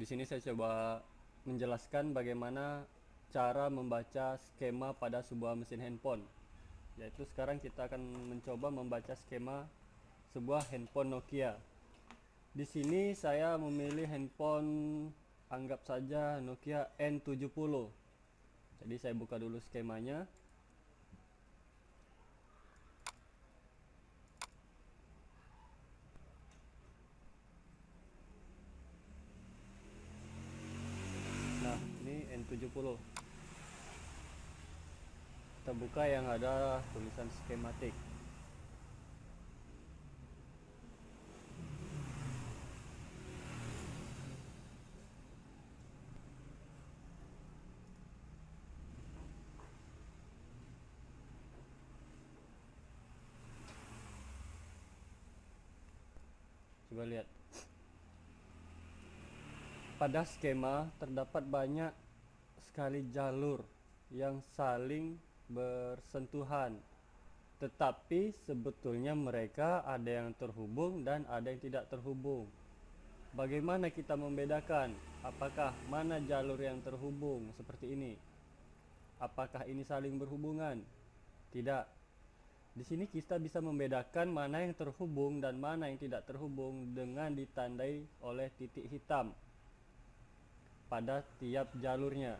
Di sini saya coba menjelaskan bagaimana cara membaca skema pada sebuah mesin handphone. Yaitu sekarang kita akan mencoba membaca skema sebuah handphone Nokia. Di sini saya memilih handphone, anggap saja Nokia N70. Jadi saya buka dulu skemanya. Nah, ini N70. Kita buka yang ada tulisan skematik. Coba lihat. Pada skema terdapat banyak sekali jalur yang saling bersentuhan. Tetapi sebetulnya mereka ada yang terhubung dan ada yang tidak terhubung. Bagaimana kita membedakan apakah mana jalur yang terhubung seperti ini? Apakah ini saling berhubungan? Tidak. Di sini kita bisa membedakan mana yang terhubung dan mana yang tidak terhubung dengan ditandai oleh titik hitam pada tiap jalurnya.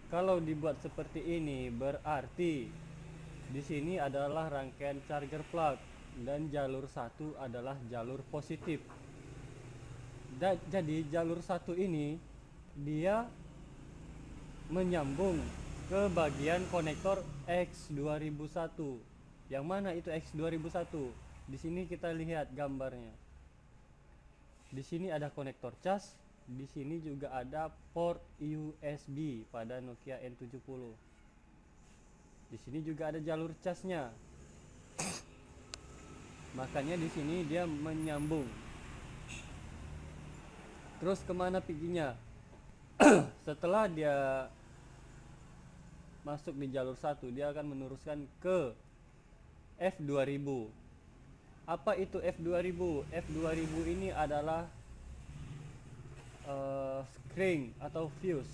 Kalau dibuat seperti ini berarti di sini adalah rangkaian charger plug dan jalur satu adalah jalur positif. Jadi jalur satu ini dia menyambung ke bagian konektor X2001. Yang mana itu X2001? Di sini kita lihat gambarnya. Di sini ada konektor cas, di sini juga ada port USB pada Nokia N70. Di sini juga ada jalur casnya. Makanya di sini dia menyambung. Terus kemana perginya? Setelah dia masuk di jalur 1, dia akan meneruskan ke F2000. Apa itu F2000? F2000 ini adalah string atau fuse.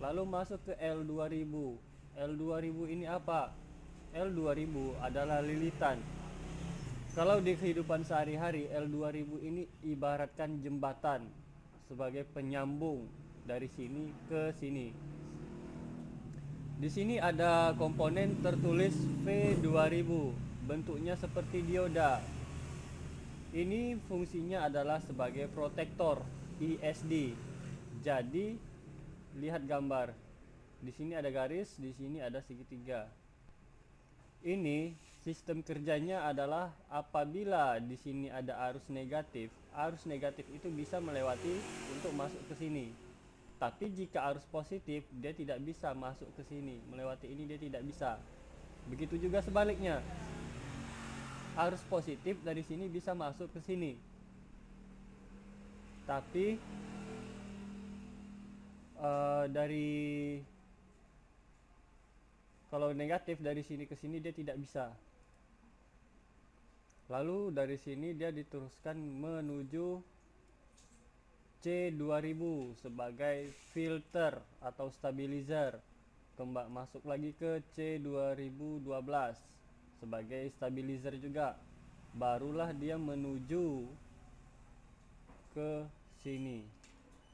Lalu masuk ke L2000. L2000 ini apa? L2000 adalah lilitan. Kalau di kehidupan sehari-hari, L2000 ini ibaratkan jembatan sebagai penyambung dari sini ke sini. Di sini ada komponen tertulis V2000, bentuknya seperti dioda. Ini fungsinya adalah sebagai protektor ISD. Jadi lihat gambar. Di sini ada garis, di sini ada segitiga. Ini sistem kerjanya adalah apabila di sini ada arus negatif itu bisa melewati untuk masuk ke sini. Tapi jika arus positif, dia tidak bisa masuk ke sini, melewati ini dia tidak bisa. Begitu juga sebaliknya. Arus positif dari sini bisa masuk ke sini. Tapi kalau negatif dari sini ke sini dia tidak bisa. Lalu dari sini dia diteruskan menuju C2000 sebagai filter atau stabilizer. Kembali masuk lagi ke C2012 sebagai stabilizer juga. Barulah dia menuju ke sini,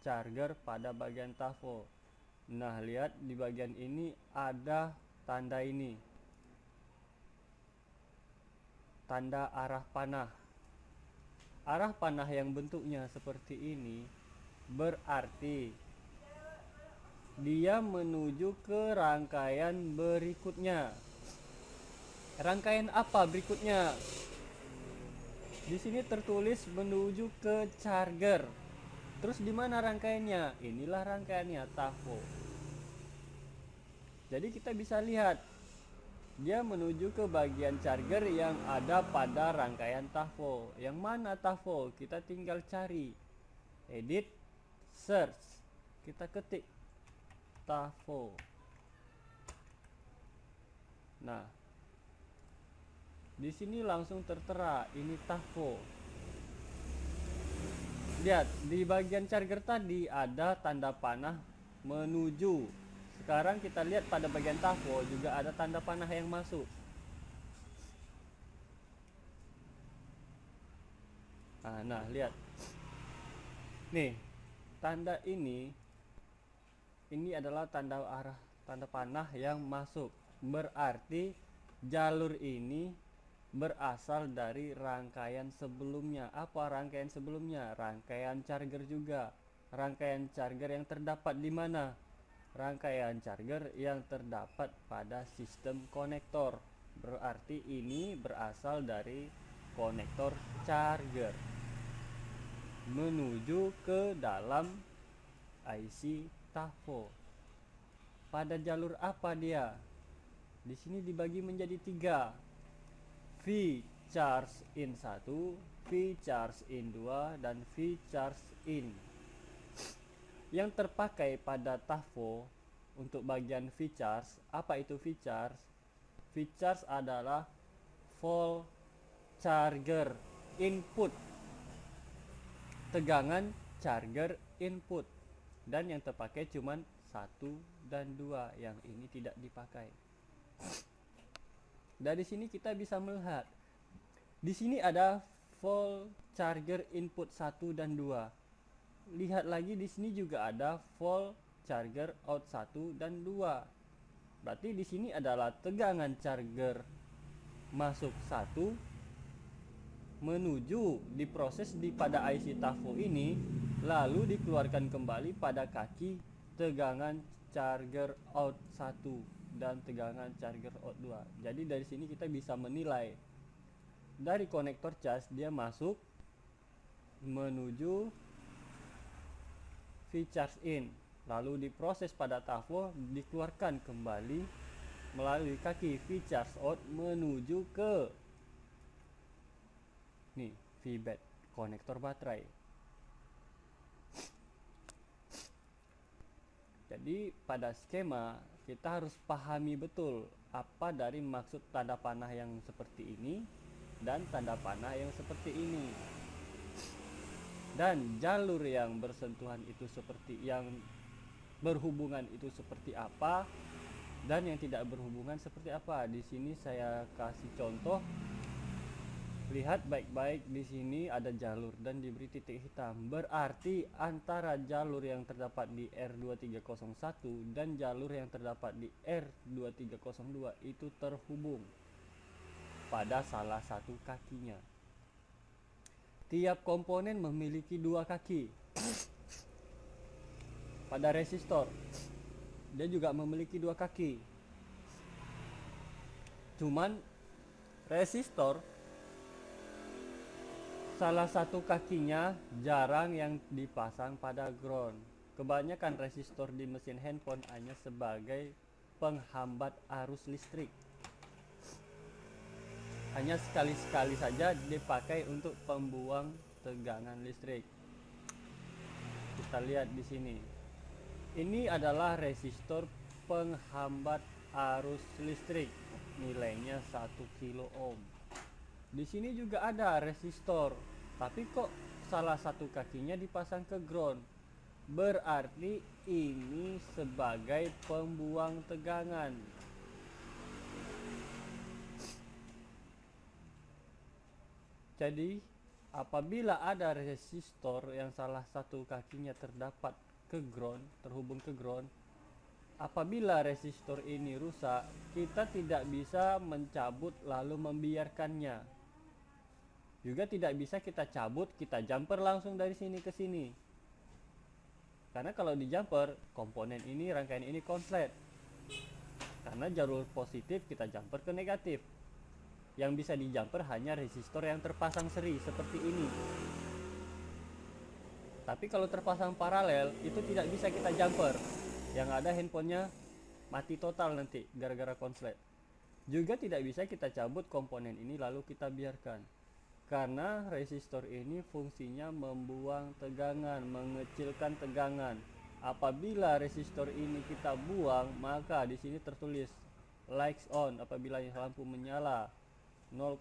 charger pada bagian tafo. Nah, lihat di bagian ini ada tanda ini, tanda arah panah. Arah panah yang bentuknya seperti ini berarti dia menuju ke rangkaian berikutnya. Rangkaian apa berikutnya? Di sini tertulis menuju ke charger. Terus di mana rangkaiannya? Inilah rangkaiannya, tafo. Jadi kita bisa lihat dia menuju ke bagian charger yang ada pada rangkaian tafo. Yang mana tafo? Kita tinggal cari, edit, search, kita ketik tafo. Nah, di sini langsung tertera ini tafo. Lihat di bagian charger tadi ada tanda panah menuju. Sekarang kita lihat pada bagian tafo juga ada tanda panah yang masuk. Nah, lihat. Nih, tanda ini adalah tanda arah, tanda panah yang masuk. Berarti jalur ini berasal dari rangkaian sebelumnya. Apa rangkaian sebelumnya? Rangkaian charger juga. Rangkaian charger yang terdapat di mana? Rangkaian charger yang terdapat pada sistem konektor. Berarti ini berasal dari konektor charger menuju ke dalam IC tafo. Pada jalur apa dia? Di sini dibagi menjadi 3. V charge in 1, V charge in 2, dan V charge in. Yang terpakai pada tafo untuk bagian V charge, apa itu V charge? V charge adalah volt charger input, tegangan charger input, dan yang terpakai cuman 1 dan 2, yang ini tidak dipakai. Dari sini kita bisa melihat di sini ada volt charger input 1 dan 2. Lihat lagi di sini juga ada volt charger out 1 dan 2. Berarti di sini adalah tegangan charger masuk 1 menuju diproses pada IC tafo ini, lalu dikeluarkan kembali pada kaki tegangan charger out 1 dan tegangan charger out 2. Jadi dari sini kita bisa menilai dari konektor cas dia masuk menuju V charge in, lalu diproses pada tafo, dikeluarkan kembali melalui kaki V charge out menuju ke nih VBAT, konektor baterai. Jadi pada skema kita harus pahami betul apa dari maksud tanda panah yang seperti ini dan tanda panah yang seperti ini. Dan jalur yang bersentuhan itu seperti yang berhubungan itu seperti apa, dan yang tidak berhubungan seperti apa. Di sini saya kasih contoh. Lihat baik-baik, di sini ada jalur dan diberi titik hitam. Berarti antara jalur yang terdapat di R2301 dan jalur yang terdapat di R2302 itu terhubung pada salah satu kakinya. Tiap komponen memiliki 2 kaki. Pada resistor dia juga memiliki 2 kaki. Cuman resistor salah satu kakinya jarang yang dipasang pada ground. Kebanyakan resistor di mesin handphone hanya sebagai penghambat arus listrik. Hanya sekali-sekali saja dipakai untuk pembuang tegangan listrik. Kita lihat di sini. Ini adalah resistor penghambat arus listrik. Nilainya 1 kilo ohm. Di sini juga ada resistor, tapi kok salah satu kakinya dipasang ke ground. Berarti ini sebagai pembuang tegangan. Jadi apabila ada resistor yang salah satu kakinya terdapat ke ground, terhubung ke ground, apabila resistor ini rusak, kita tidak bisa mencabut lalu membiarkannya. Juga tidak bisa kita cabut, kita jumper langsung dari sini ke sini. Karena kalau di jumper, komponen ini, rangkaian ini konslet. Karena jalur positif kita jumper ke negatif. Yang bisa di jumper hanya resistor yang terpasang seri seperti ini. Tapi kalau terpasang paralel, itu tidak bisa kita jumper. Yang ada handphonenya mati total nanti gara-gara konslet. Juga tidak bisa kita cabut komponen ini lalu kita biarkan. Karena resistor ini fungsinya membuang tegangan, mengecilkan tegangan. Apabila resistor ini kita buang, maka di sini tertulis lights on apabila lampu menyala 0,7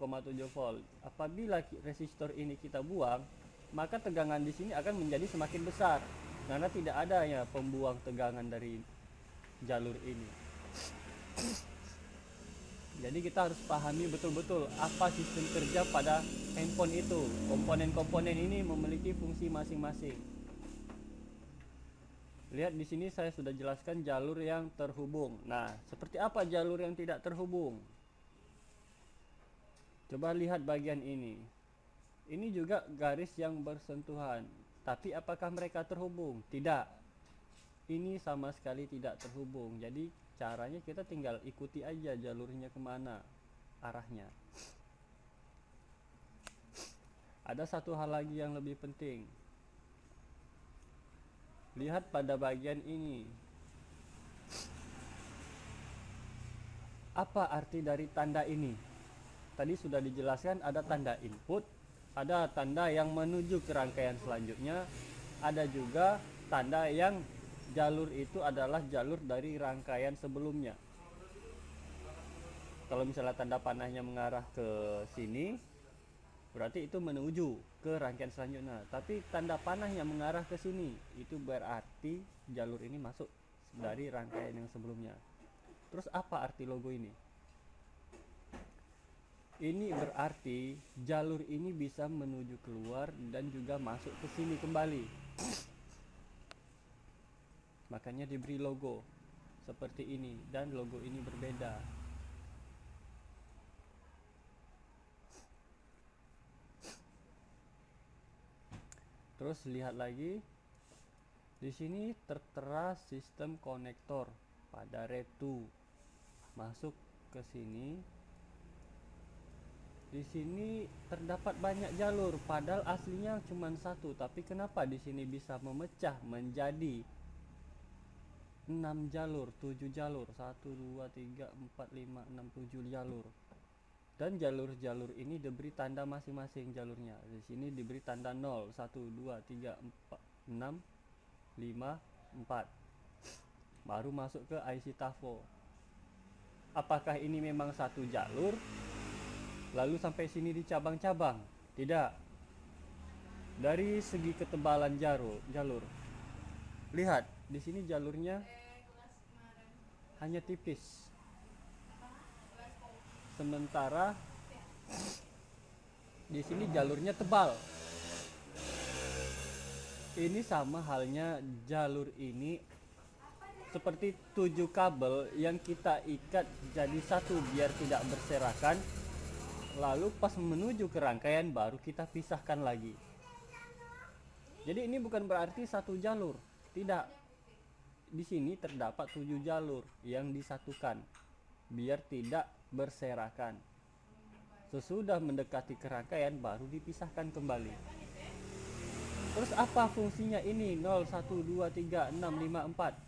volt. Apabila resistor ini kita buang, maka tegangan di sini akan menjadi semakin besar karena tidak adanya pembuang tegangan dari jalur ini. Jadi kita harus pahami betul-betul apa sistem kerja pada handphone itu. Komponen-komponen ini memiliki fungsi masing-masing. Lihat di sini saya sudah jelaskan jalur yang terhubung. Nah, seperti apa jalur yang tidak terhubung? Coba lihat bagian ini. Ini juga garis yang bersentuhan. Tapi apakah mereka terhubung? Tidak. Ini sama sekali tidak terhubung. Jadi caranya kita tinggal ikuti aja jalurnya kemana arahnya. Ada satu hal lagi yang lebih penting. Lihat pada bagian ini. Apa arti dari tanda ini? Tadi sudah dijelaskan ada tanda input, ada tanda yang menuju ke rangkaian selanjutnya, ada juga tanda yang jalur itu adalah jalur dari rangkaian sebelumnya. Kalau misalnya tanda panahnya mengarah ke sini, berarti itu menuju ke rangkaian selanjutnya. Tapi tanda panah yang mengarah ke sini, itu berarti jalur ini masuk dari rangkaian yang sebelumnya. Terus apa arti logo ini? Ini berarti jalur ini bisa menuju keluar dan juga masuk ke sini kembali. Makanya diberi logo seperti ini, dan logo ini berbeda. Terus lihat lagi. Di sini tertera sistem konektor pada RE2. Masuk ke sini. Di sini terdapat banyak jalur, padahal aslinya cuma satu. Tapi kenapa di sini bisa memecah menjadi 6 jalur, 7 jalur, 1, 2, 3, 4, 5, 6, 7 jalur. Dan jalur-jalur ini diberi tanda masing-masing jalurnya. Di sini diberi tanda 0, 1, 2, 3, 4, 6, 5, 4. Baru masuk ke IC TAFO. Apakah ini memang satu jalur? Lalu sampai sini di cabang-cabang? Tidak. Dari segi ketebalan jalur. Lihat, di sini jalurnya hanya tipis. Sementara di sini jalurnya tebal. Ini sama halnya jalur ini seperti 7 kabel yang kita ikat jadi satu biar tidak berserakan. Lalu pas menuju ke rangkaian baru kita pisahkan lagi. Jadi ini bukan berarti satu jalur. Tidak. Di sini terdapat 7 jalur yang disatukan biar tidak berserakan. Sesudah mendekati ke rangkaian baru dipisahkan kembali. Terus apa fungsinya ini? 0, 1, 2, 3, 6, 5, 4.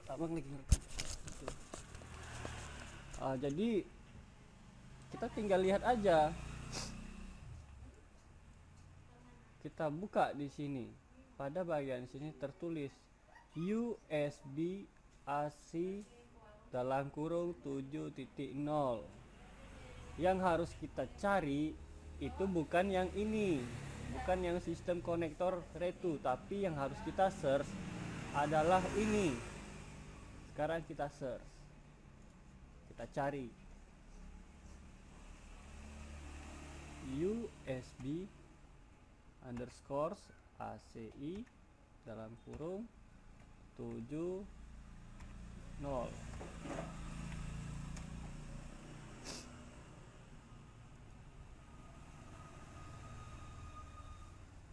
Abang lagi ngerekam. Jadi kita tinggal lihat aja. Kita buka di sini. Pada bagian sini tertulis USB AC dalam kurung 7.0. Yang harus kita cari itu bukan yang ini, bukan yang sistem konektor RE2, tapi yang harus kita search adalah ini. Sekarang kita search, kita cari USB underscore ACI dalam kurung 70.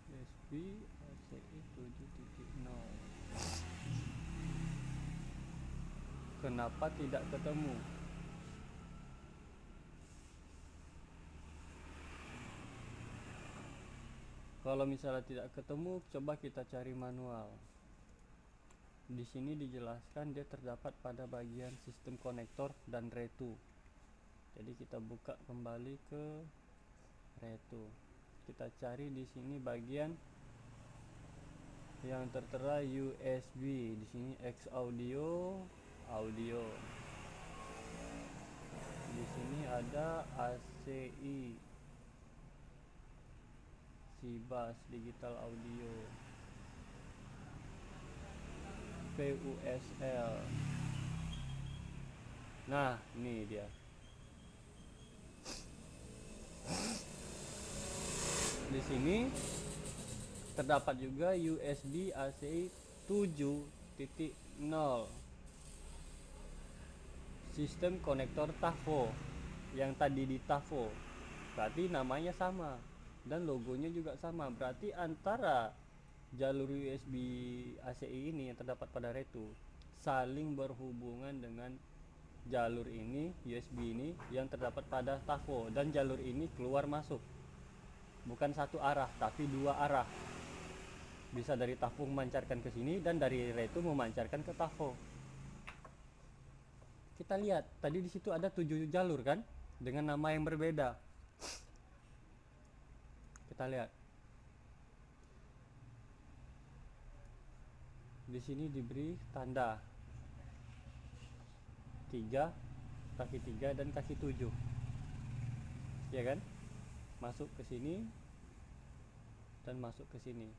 USB ACI 7.0. Kenapa tidak ketemu? Kalau misalnya tidak ketemu, coba kita cari manual. Di sini dijelaskan dia terdapat pada bagian sistem konektor dan RE2. Jadi kita buka kembali ke RE2. Kita cari di sini bagian yang tertera USB. Di sini X audio. Di sini ada ACI, Sibas Digital Audio, PUSL. Nah, ini dia. Di sini terdapat juga USB ACI 7.0, sistem konektor TAFO yang tadi di TAFO. Berarti namanya sama dan logonya juga sama. Berarti antara jalur USB ACI ini yang terdapat pada Retu saling berhubungan dengan jalur ini, USB ini yang terdapat pada TAFO, dan jalur ini keluar masuk. Bukan satu arah tapi dua arah. Bisa dari TAFO memancarkan ke sini dan dari Retu memancarkan ke TAFO. Kita lihat tadi di situ ada 7 jalur kan dengan nama yang berbeda. Kita lihat. Di sini diberi tanda 3, kaki 3 dan kaki 7. Ya kan? Masuk ke sini dan masuk ke sini.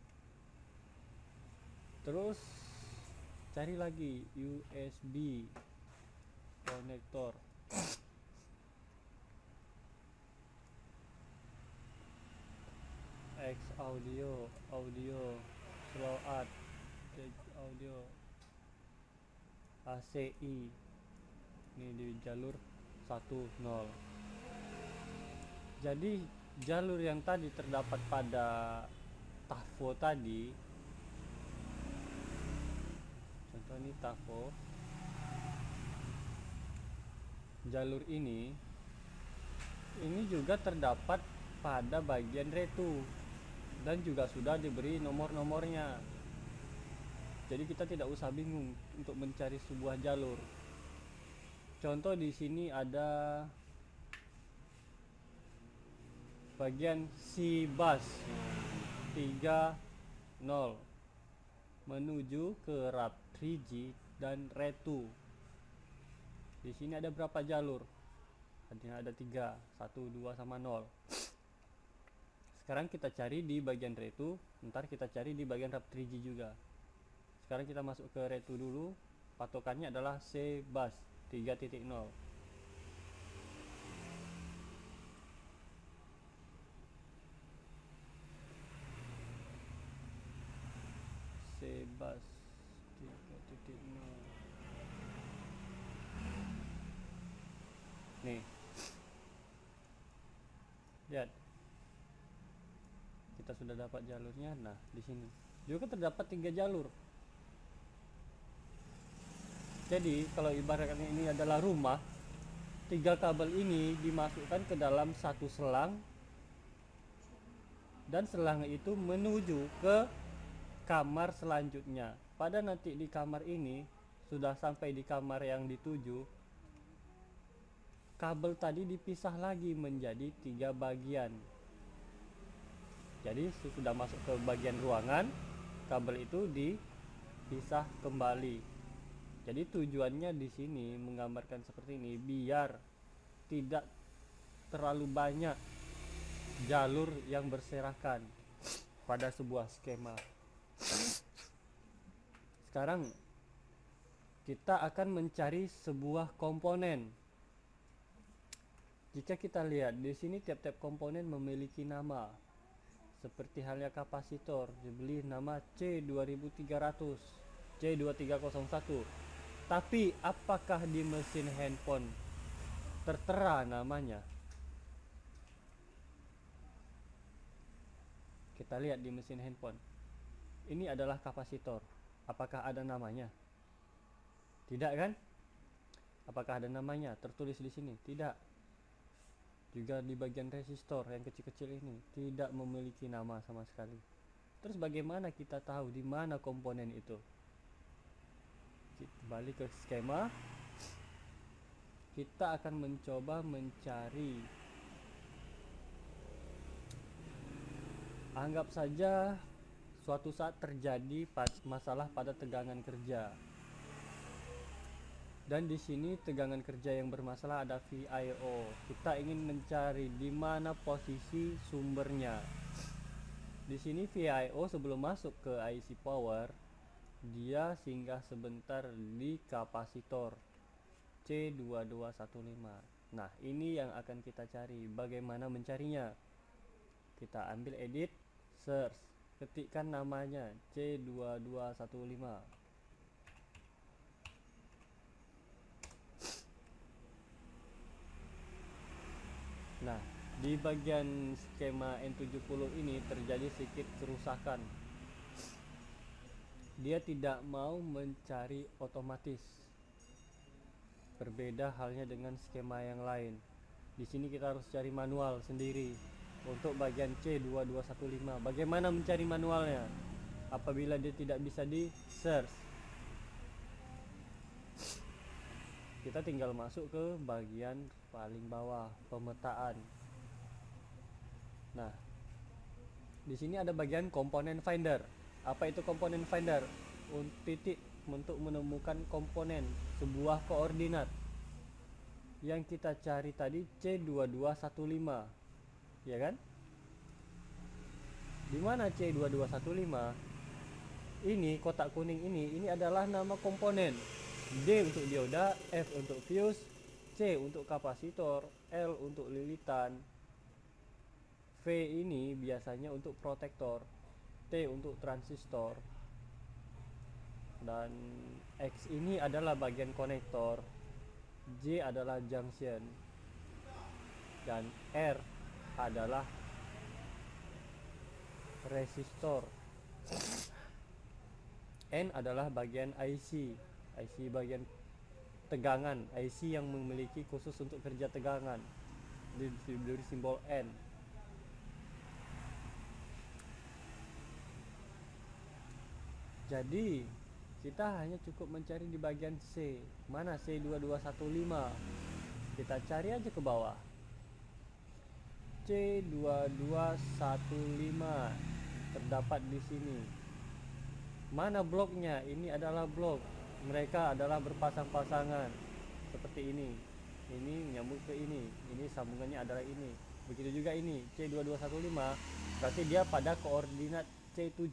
Terus cari lagi USB konektor. X audio, slow art, audio, ACI. Ini di jalur 10. Jadi jalur yang tadi terdapat pada TAFO tadi, contoh ini TAFO, jalur ini juga terdapat pada bagian Retu dan juga sudah diberi nomor-nomornya. Jadi kita tidak usah bingung untuk mencari sebuah jalur. Contoh di sini ada bagian Sibas 30 menuju ke RAP 3G dan Retu. Di sini ada berapa jalur? Ada 3, 1, 2 sama 0. Sekarang kita cari di bagian Retu, ntar kita cari di bagian RAP 3G juga. Sekarang kita masuk ke Retu dulu. Patokannya adalah Sibas 3.0. Sibas 3.0. Nih. Lihat. Kita sudah dapat jalurnya. Nah, di sini juga terdapat 3 jalur. Jadi, kalau ibaratnya ini adalah rumah, 3 kabel ini dimasukkan ke dalam satu selang dan selang itu menuju ke kamar selanjutnya. Pada nanti di kamar ini sudah sampai di kamar yang dituju, kabel tadi dipisah lagi menjadi 3 bagian. Jadi sudah masuk ke bagian ruangan, kabel itu dipisah kembali. Jadi tujuannya di sini menggambarkan seperti ini biar tidak terlalu banyak jalur yang berserakan pada sebuah skema. Sekarang kita akan mencari sebuah komponen. Jika kita lihat di sini tiap-tiap komponen memiliki nama. Seperti halnya kapasitor diberi nama C2300, C2301. Tapi apakah di mesin handphone tertera namanya? Kita lihat di mesin handphone. Ini adalah kapasitor. Apakah ada namanya? Tidak kan? Apakah ada namanya tertulis di sini? Tidak. Juga di bagian resistor yang kecil-kecil ini tidak memiliki nama sama sekali. Terus bagaimana kita tahu di mana komponen itu? Kita balik ke skema. Kita akan mencoba mencari. Anggap saja suatu saat terjadi masalah pada tegangan kerja. Dan di sini tegangan kerja yang bermasalah ada VIO. Kita ingin mencari di mana posisi sumbernya. Di sini VIO sebelum masuk ke IC power, dia singgah sebentar di kapasitor C2215. Nah, ini yang akan kita cari. Bagaimana mencarinya? Kita ambil edit, search, ketikkan namanya C2215. Nah, di bagian skema N70 ini terjadi sedikit kerusakan. Dia tidak mau mencari otomatis. Berbeda halnya dengan skema yang lain. Di sini kita harus cari manual sendiri untuk bagian C2215. Bagaimana mencari manualnya? Apabila dia tidak bisa di search, kita tinggal masuk ke bagian paling bawah, pemetaan. Nah, di sini ada bagian komponen finder. Apa itu komponen finder? Titik untuk menemukan komponen sebuah koordinat. Yang kita cari tadi C2215, ya kan? Di mana C2215? Ini kotak kuning ini adalah nama komponen. D untuk dioda, F untuk fuse, C untuk kapasitor, L untuk lilitan, V ini biasanya untuk protektor, T untuk transistor, dan X ini adalah bagian konektor, J adalah junction, dan R adalah resistor, N adalah bagian IC bagian tegangan, IC yang memiliki khusus untuk kerja tegangan, diberi simbol N. Jadi kita hanya cukup mencari di bagian C. Mana C2215? Kita cari aja ke bawah. C2215 terdapat di sini. Mana bloknya? Ini adalah blok. Mereka adalah berpasang-pasangan seperti ini. Ini menyambung ke ini. Ini sambungannya adalah ini. Begitu juga ini C2215, berarti dia pada koordinat C7.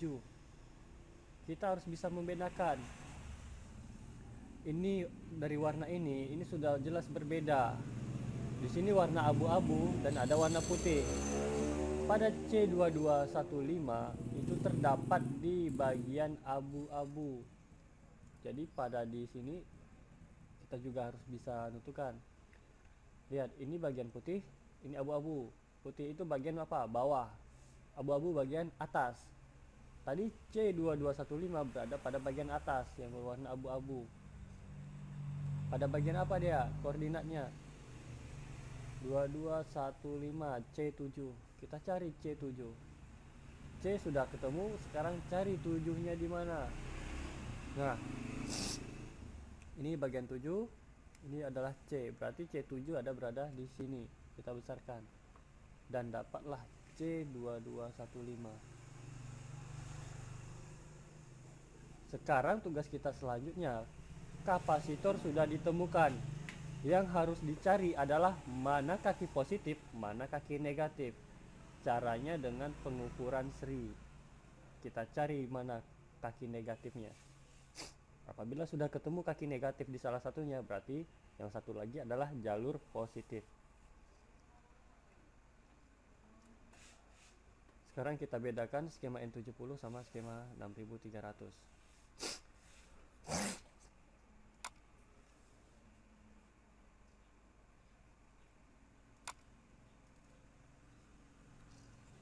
Kita harus bisa membedakan. Ini dari warna ini sudah jelas berbeda. Di sini warna abu-abu dan ada warna putih. Pada C2215 itu terdapat di bagian abu-abu. Jadi pada di sini kita juga harus bisa menentukan. Lihat, ini bagian putih, ini abu-abu. Putih itu bagian apa? Bawah. Abu-abu bagian atas. Tadi C2215 berada pada bagian atas yang berwarna abu-abu. Pada bagian apa dia? Koordinatnya 2215 C7. Kita cari C7. C sudah ketemu, sekarang cari 7-nya di mana? Nah, ini bagian 7, ini adalah C, berarti C7 ada berada di sini. Kita besarkan dan dapatlah C2215. Sekarang tugas kita selanjutnya, kapasitor sudah ditemukan. Yang harus dicari adalah mana kaki positif, mana kaki negatif. Caranya dengan pengukuran seri. Kita cari mana kaki negatifnya. Apabila sudah ketemu kaki negatif di salah satunya, berarti yang satu lagi adalah jalur positif. Sekarang kita bedakan skema N70 sama skema 6300.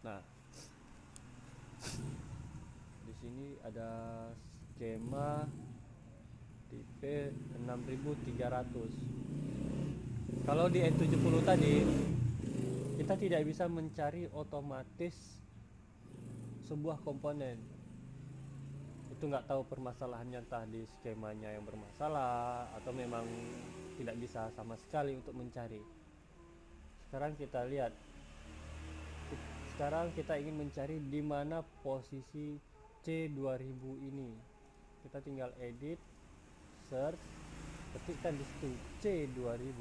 Nah, di sini ada skema tipe 6300. Kalau di N70 tadi kita tidak bisa mencari otomatis sebuah komponen. Itu nggak tahu permasalahannya, entah di skemanya yang bermasalah atau memang tidak bisa sama sekali untuk mencari. Sekarang kita lihat. Sekarang kita ingin mencari di mana posisi C2000 ini. Kita tinggal edit, search, ketikkan di situ C2000,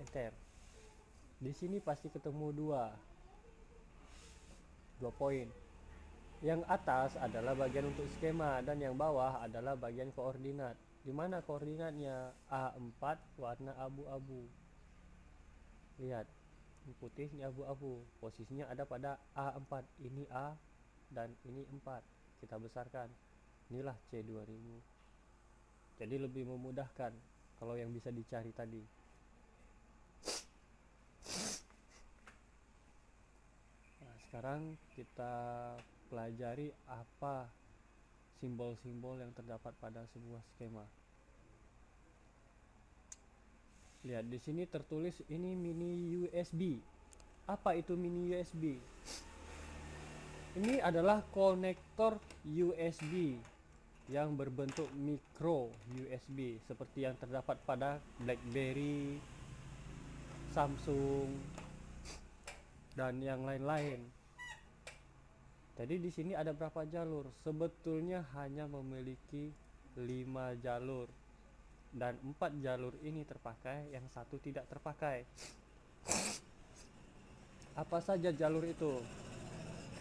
enter. Di sini pasti ketemu dua poin. Yang atas adalah bagian untuk skema dan yang bawah adalah bagian koordinat. Di mana koordinatnya? A4 warna abu-abu. Lihat, ini putih, ini abu-abu. Posisinya ada pada A4. Ini A dan ini 4. Kita besarkan. Inilah C2000. Jadi lebih memudahkan kalau yang bisa dicari tadi. Nah, sekarang kita pelajari apa simbol-simbol yang terdapat pada sebuah skema. Lihat di sini tertulis ini mini USB. Apa itu mini USB? Ini adalah konektor USB yang berbentuk micro USB seperti yang terdapat pada BlackBerry, Samsung, dan yang lain-lain. Jadi di sini ada berapa jalur? Sebetulnya hanya memiliki 5 jalur dan 4 jalur ini terpakai, yang satu tidak terpakai. Apa saja jalur itu?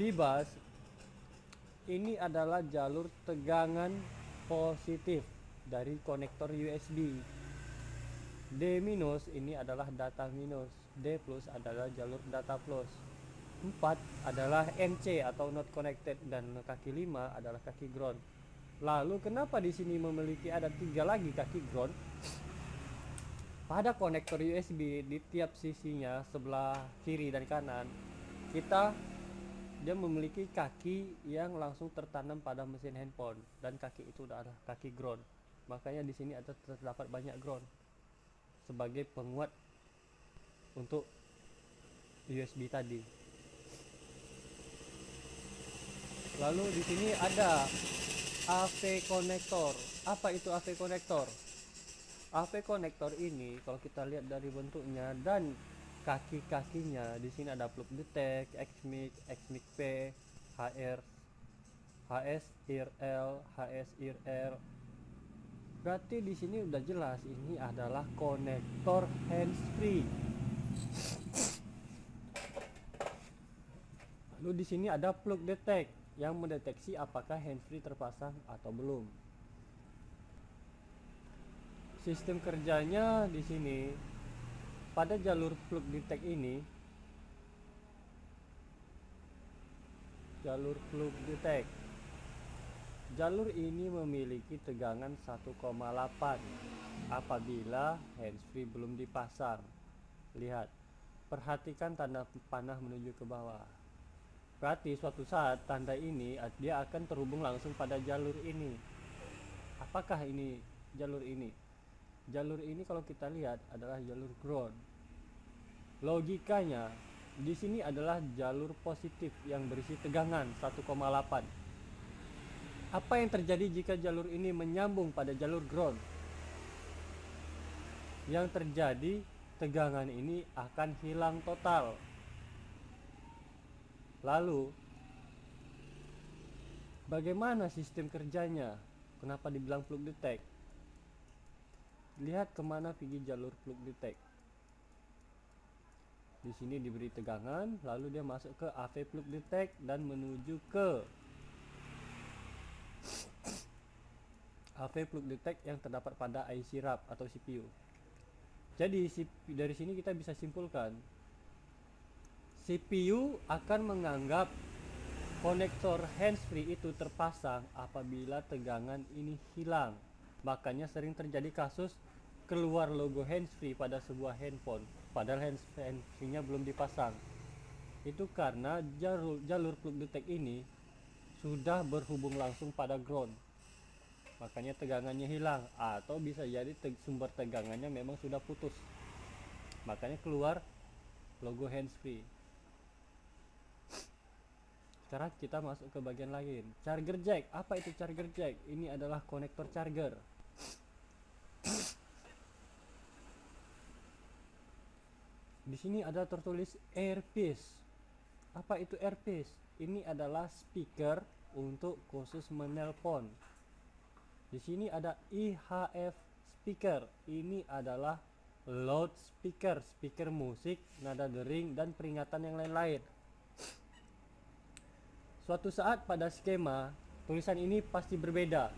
VBus ini adalah jalur tegangan positif dari konektor USB. D- ini adalah data minus. D+ adalah jalur data plus. 4 adalah NC atau not connected dan kaki 5 adalah kaki ground. Lalu kenapa di sini memiliki ada 3 lagi kaki ground? Pada konektor USB di tiap sisinya sebelah kiri dan kanan dia memiliki kaki yang langsung tertanam pada mesin handphone dan kaki itu adalah kaki ground. Makanya di sini ada terdapat banyak ground sebagai penguat untuk USB tadi. Lalu di sini ada AV konektor. Apa itu AV konektor? AV konektor ini kalau kita lihat dari bentuknya dan kaki-kakinya, di sini ada plug detect, XMIC, XMIC P, HR, HS IRL, HS IRR. Berarti di sini udah jelas ini adalah konektor handsfree. Lalu di sini ada plug detect yang mendeteksi apakah handsfree terpasang atau belum. Sistem kerjanya di sini pada jalur plug detect ini, jalur ini memiliki tegangan 1,8 apabila handsfree belum dipasang. Lihat, perhatikan tanda panah menuju ke bawah. Berarti suatu saat tanda ini dia akan terhubung langsung pada jalur ini. Apakah ini jalur ini? Jalur ini kalau kita lihat adalah jalur ground. Logikanya di sini adalah jalur positif yang berisi tegangan 1,8. Apa yang terjadi jika jalur ini menyambung pada jalur ground? Yang terjadi, tegangan ini akan hilang total. Lalu bagaimana sistem kerjanya? Kenapa dibilang plug detect? Lihat kemana pergi jalur plug detect. Di sini diberi tegangan, lalu dia masuk ke AV plug detect dan menuju ke AV plug detect yang terdapat pada IC wrap atau CPU. Jadi dari sini kita bisa simpulkan CPU akan menganggap konektor handsfree itu terpasang apabila tegangan ini hilang. Makanya sering terjadi kasus keluar logo handsfree pada sebuah handphone padahal handsfree-nya belum dipasang. Itu karena jalur plug detect ini sudah berhubung langsung pada ground. Makanya tegangannya hilang, atau bisa jadi sumber tegangannya memang sudah putus. Makanya keluar logo handsfree. Sekarang kita masuk ke bagian lain. Charger jack. Apa itu charger jack? Ini adalah konektor charger. Di sini ada tertulis earpiece. Apa itu earpiece? Ini adalah speaker untuk khusus menelpon. Di sini ada IHF speaker. Ini adalah loudspeaker, speaker musik, nada dering, dan peringatan yang lain-lain. Suatu saat pada skema, tulisan ini pasti berbeda.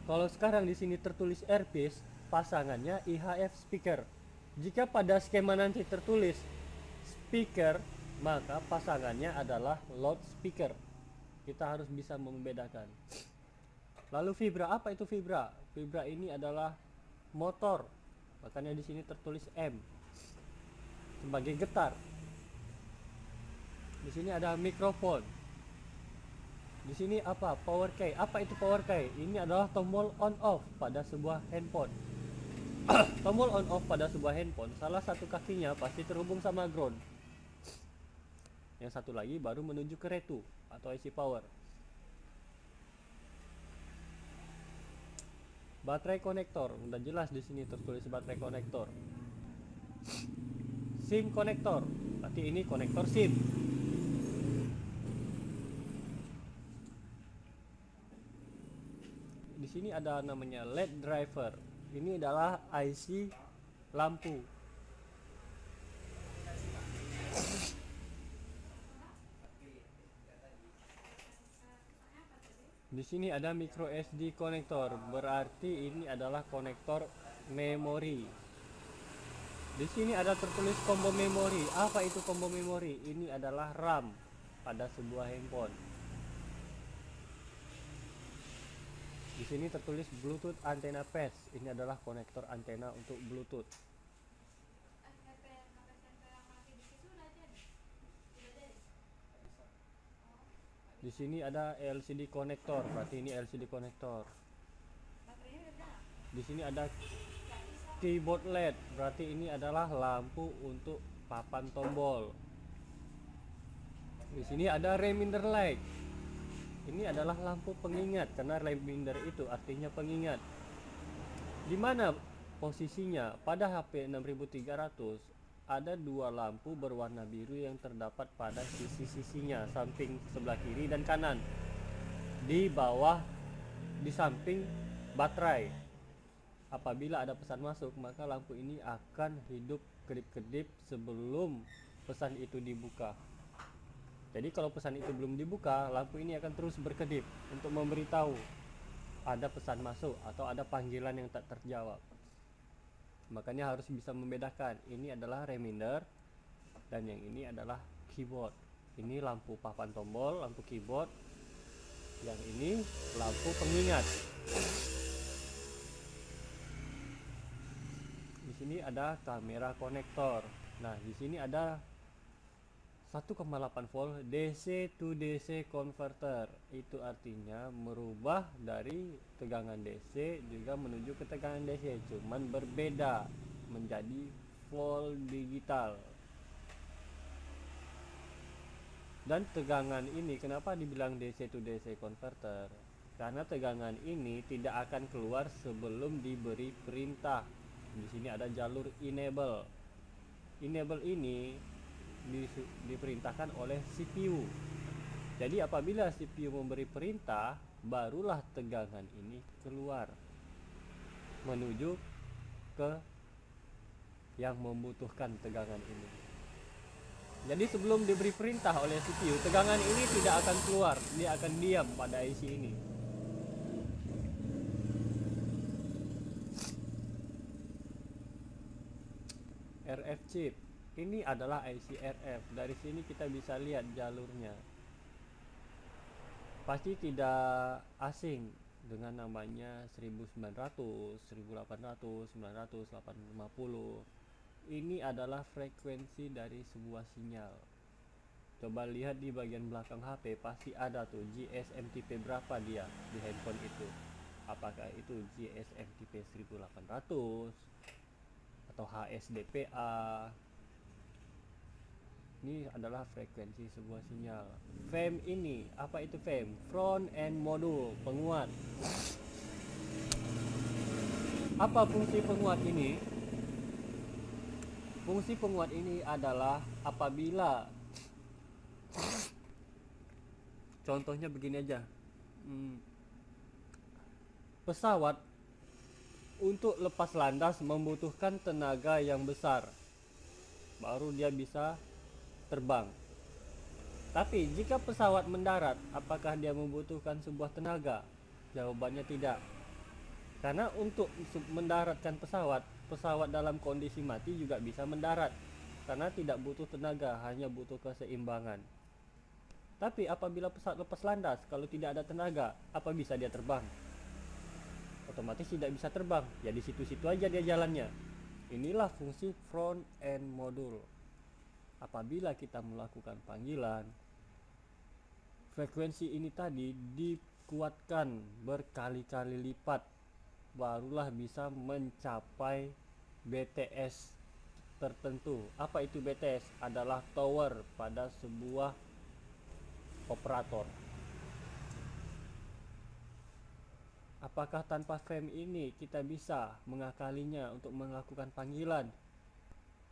Kalau sekarang di sini tertulis earpiece, pasangannya IHF speaker. Jika pada skema nanti tertulis speaker, maka pasangannya adalah loudspeaker. Kita harus bisa membedakan. Lalu vibra, apa itu vibra? Vibra ini adalah motor. Makanya di sini tertulis M sebagai getar. Di sini ada mikrofon. Di sini apa? Power key. Apa itu power key? Ini adalah tombol on off pada sebuah handphone. Tombol on off pada sebuah handphone, salah satu kakinya pasti terhubung sama ground. Yang satu lagi baru menuju ke retu atau IC power. Baterai konektor, udah jelas di sini tertulis baterai konektor. SIM konektor, berarti ini konektor SIM. Di sini ada namanya LED driver. Ini adalah IC lampu. Di sini ada micro SD konektor, berarti ini adalah konektor memori. Di sini ada tertulis combo memori. Apa itu combo memori? Ini adalah RAM pada sebuah handphone. Di sini tertulis Bluetooth antena PES. Ini adalah konektor antena untuk Bluetooth. Di sini ada LCD konektor, berarti ini LCD konektor. Di sini ada keyboard LED, berarti ini adalah lampu untuk papan tombol. Di sini ada reminder light. Ini adalah lampu pengingat, karena reminder itu artinya pengingat. Di mana posisinya? Pada HP 6300 ada dua lampu berwarna biru yang terdapat pada sisi-sisinya, samping sebelah kiri dan kanan. Di bawah, di samping baterai. Apabila ada pesan masuk, maka lampu ini akan hidup kedip-kedip sebelum pesan itu dibuka. Jadi kalau pesan itu belum dibuka, lampu ini akan terus berkedip untuk memberitahu ada pesan masuk atau ada panggilan yang tak terjawab. Makanya harus bisa membedakan, ini adalah reminder dan yang ini adalah keyboard. Ini lampu papan tombol, lampu keyboard. Yang ini lampu pengingat. Di sini ada kamera konektor. Nah, di sini ada 1,8 volt DC to DC converter. Itu artinya merubah dari tegangan DC juga menuju ke tegangan DC, cuman berbeda menjadi volt digital. Dan tegangan ini kenapa dibilang DC to DC converter? Karena tegangan ini tidak akan keluar sebelum diberi perintah. Di sini ada jalur enable. Enable ini diperintahkan oleh CPU. Jadi apabila CPU memberi perintah, barulah tegangan ini keluar menuju ke yang membutuhkan tegangan ini. Jadi sebelum diberi perintah oleh CPU, tegangan ini tidak akan keluar, dia akan diam pada IC ini. RF chip. Ini adalah IC RF. Dari sini kita bisa lihat jalurnya. Pasti tidak asing dengan namanya 1900, 1800, 900, 850. Ini adalah frekuensi dari sebuah sinyal. Coba lihat di bagian belakang HP, pasti ada tuh GSM-TP berapa dia di handphone itu. Apakah itu GSM-TP 1800 atau HSDPA? Ini adalah frekuensi sebuah sinyal. FEM ini, apa itu FEM? Front end module, penguat. Apa fungsi penguat ini? Fungsi penguat ini adalah apabila contohnya begini aja. Pesawat Untuk lepas landas membutuhkan tenaga yang besar, baru dia bisa terbang. Tapi jika pesawat mendarat, apakah dia membutuhkan sebuah tenaga? Jawabannya tidak. Karena untuk mendaratkan pesawat, pesawat dalam kondisi mati juga bisa mendarat. Karena tidak butuh tenaga, hanya butuh keseimbangan. Tapi apabila pesawat lepas landas, kalau tidak ada tenaga, apa bisa dia terbang? Otomatis tidak bisa terbang. Ya di situ-situ aja dia jalannya. Inilah fungsi front end module. Apabila kita melakukan panggilan, frekuensi ini tadi dikuatkan berkali-kali lipat, barulah bisa mencapai BTS tertentu. Apa itu BTS? Adalah tower pada sebuah operator. Apakah tanpa frame ini kita bisa mengakalinya untuk melakukan panggilan?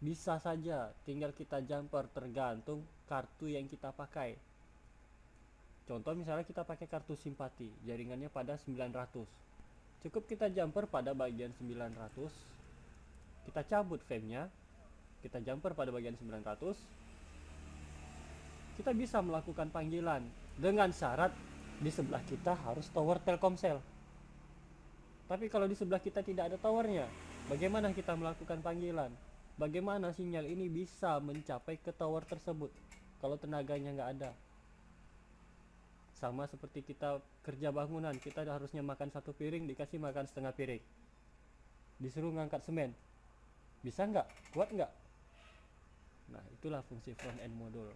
Bisa saja, tinggal kita jumper tergantung kartu yang kita pakai. Contoh misalnya kita pakai kartu simpati, jaringannya pada 900. Cukup kita jumper pada bagian 900, kita cabut frame-nya, kita jumper pada bagian 900, kita bisa melakukan panggilan dengan syarat di sebelah kita harus tower Telkomsel. Tapi kalau di sebelah kita tidak ada towernya, bagaimana kita melakukan panggilan? Bagaimana sinyal ini bisa mencapai ke tower tersebut kalau tenaganya nggak ada? Sama seperti kita kerja bangunan, kita harusnya makan satu piring, dikasih makan setengah piring. Disuruh ngangkat semen, bisa nggak? Kuat nggak? Nah, itulah fungsi front end module.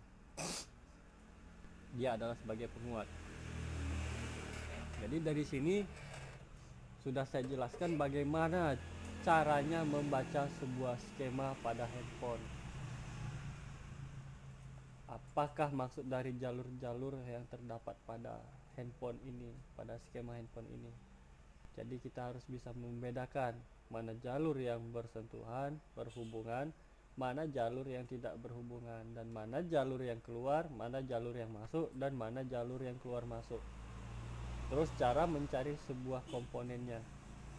Dia adalah sebagai penguat. Jadi dari sini sudah saya jelaskan bagaimana caranya membaca sebuah skema pada handphone. Apakah maksud dari jalur-jalur yang terdapat pada handphone ini, pada skema handphone ini. Jadi kita harus bisa membedakan mana jalur yang bersentuhan, berhubungan, mana jalur yang tidak berhubungan, dan mana jalur yang keluar, mana jalur yang masuk, dan mana jalur yang keluar masuk. Terus cara mencari sebuah komponennya,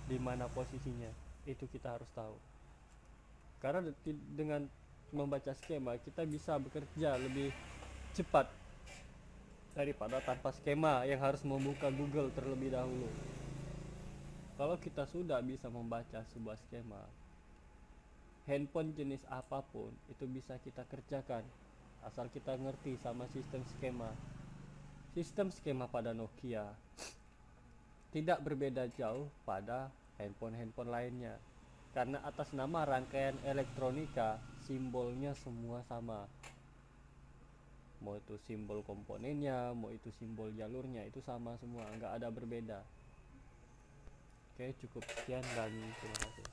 di mana posisinya, itu kita harus tahu. Karena dengan membaca skema kita bisa bekerja lebih cepat daripada tanpa skema yang harus membuka Google terlebih dahulu. Kalau kita sudah bisa membaca sebuah skema, handphone jenis apapun itu bisa kita kerjakan asal kita ngerti sama sistem skema. Sistem skema pada Nokia tidak berbeda jauh pada handphone-handphone lainnya, karena atas nama rangkaian elektronika simbolnya semua sama. Mau itu simbol komponennya, mau itu simbol jalurnya, itu sama semua, nggak ada berbeda. Oke, cukup sekian dan terima kasih.